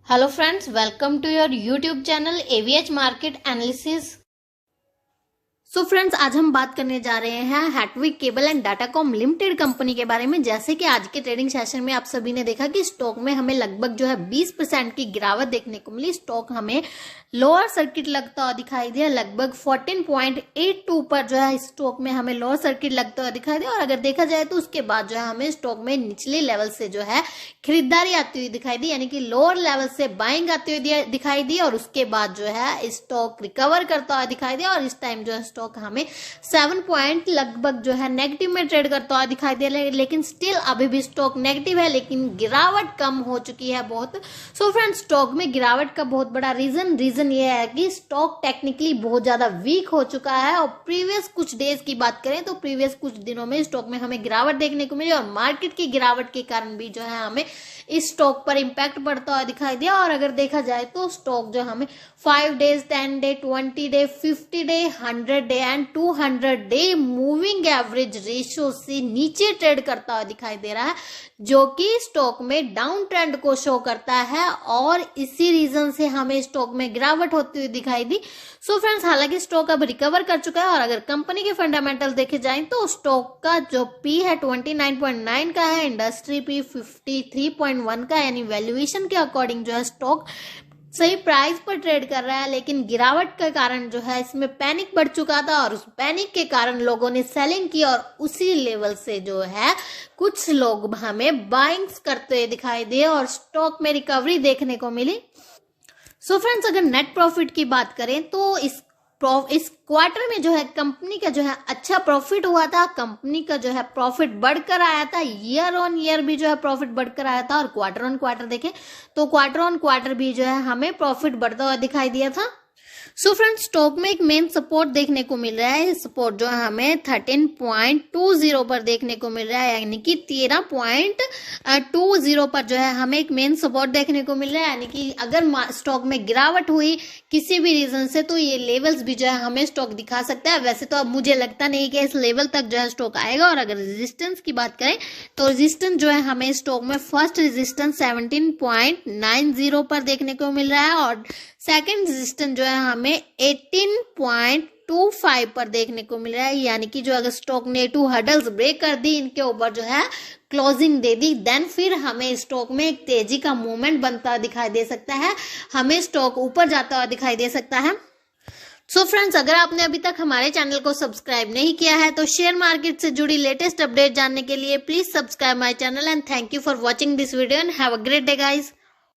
Hello friends, welcome to your YouTube channel AVH market analysis. So friends, आज हम बात करने जा रहे हैं Hathway cable and Datacom limited company के बारे में। जैसे कि आज के ट्रेडिंग सेशन में आप सभी ने देखा कि स्टॉक में हमें लगभग जो है 20% की गिरावट देखने को मिली। स्टॉक हमें लोअर सर्किट लगता हुआ दिखाई दिया, लगभग 14.82 पर जो है स्टॉक में हमें लोअर सर्किट लगता हुआ दिखाई दिया। और अगर देखा जाए तो उसके बाद जो है हमें स्टॉक में निचले लेवल से जो है खरीदारी आती हुई दिखाई दी, यानी कि लोअर लेवल से बाइंग आती हुई दिखाई दी। और उसके बाद जो है स्टॉक रिकवर करता हुआ दिखाई दिया और इस टाइम जो है स्टॉक हमें 7 पॉइंट लगभग जो है नेगेटिव में ट्रेड करता हुआ दिखाई दे रहा है। लेकिन स्टिल अभी भी स्टॉक नेगेटिव है, लेकिन गिरावट कम हो चुकी है बहुत। सो फ्रेंड्स, स्टॉक में गिरावट का बहुत बड़ा रीजन ये है कि स्टॉक टेक्निकली बहुत ज्यादा वीक हो चुका है। और प्रीवियस कुछ डेज की बात करें तो प्रीवियस कुछ दिनों में स्टॉक में हमें गिरावट देखने को मिली और मार्केट की गिरावट के कारण भी जो है हमें इस स्टॉक पर इंपैक्ट पड़ता हुआ दिखाई दिया। और अगर देखा जाए तो स्टॉक जो हमें 5 days, 10 day, 20 day, 50 day, 100 day and 200 day moving average ratio से नीचे ट्रेड करता हुआ दिखाई दे रहा है, जो कि स्टॉक में डाउन ट्रेंड को शो करता है। और इसी रीजन से हमें स्टॉक में गिरावट होती हुई दिखाई दी। सो फ्रेंड्स, हालांकि स्टॉक अब रिकवर कर चुका है और अगर कंपनी के फंडामेंटल देखे जाएं तो स्टॉक का जो पी है 29.9 का है, इंडस्ट्री पी 53.1 का, यानी वैल्यूएशन के अकॉर्डिंग जो है स्टॉक सही प्राइस पर ट्रेड कर रहा है। लेकिन गिरावट के कारण जो है इसमें पैनिक बढ़ चुका था और उस पैनिक के कारण लोगों ने सेलिंग की और उसी लेवल से जो है कुछ लोग हमें बाइंग्स करते हुए दिखाई दिए और स्टॉक में रिकवरी देखने को मिली। सो फ्रेंड्स, अगर नेट प्रॉफिट की बात करें तो इस क्वार्टर में जो है कंपनी का जो है अच्छा प्रॉफिट हुआ था। कंपनी का जो है प्रॉफिट बढ़कर आया था, ईयर ऑन ईयर भी जो है प्रॉफिट बढ़कर आया था। और क्वार्टर ऑन क्वार्टर देखें तो क्वार्टर ऑन क्वार्टर भी जो है हमें प्रॉफिट बढ़ता हुआ दिखाई दिया था। सो फ्रेंड्स, स्टॉक में एक मेन सपोर्ट देखने को मिल रहा है। सपोर्ट जो है हमें 13.20 पर देखने को मिल रहा है, यानी कि 13.20 पर जो है हमें एक मेन सपोर्ट देखने को मिल रहा है। यानी कि अगर स्टॉक में गिरावट हुई किसी भी रीजन से तो ये लेवल्स भी जो है हमें स्टॉक दिखा सकता है। वैसे तो अब मुझे लगता नहीं कि इस लेवल तक जो है स्टॉक आएगा। और अगर रेजिस्टेंस की बात करें तो रेजिस्टेंस जो है हमें स्टॉक में फर्स्ट रेजिस्टेंस 17.90 पर देखने को मिल रहा है और सेकंड रेजिस्टेंस जो है हमें 18.25 पर देखने को मिल रहा है। यानी कि जो अगर स्टॉक ने 2 हर्डल्स ब्रेक कर दी, इनके ऊपर जो है क्लोजिंग दे दी, देन फिर हमें स्टॉक में एक तेजी का मूवमेंट बनता दिखाई दे सकता है, हमें स्टॉक ऊपर जाता हुआ दिखाई दे सकता है। सो फ्रेंड्स, अगर आपने अभी तक हमारे चैनल को सब्सक्राइब नहीं किया है तो शेयर मार्केट से जुड़ी लेटेस्ट अपडेट जानने के लिए please subscribe my channel and thank you for watching this video and have a great day guys.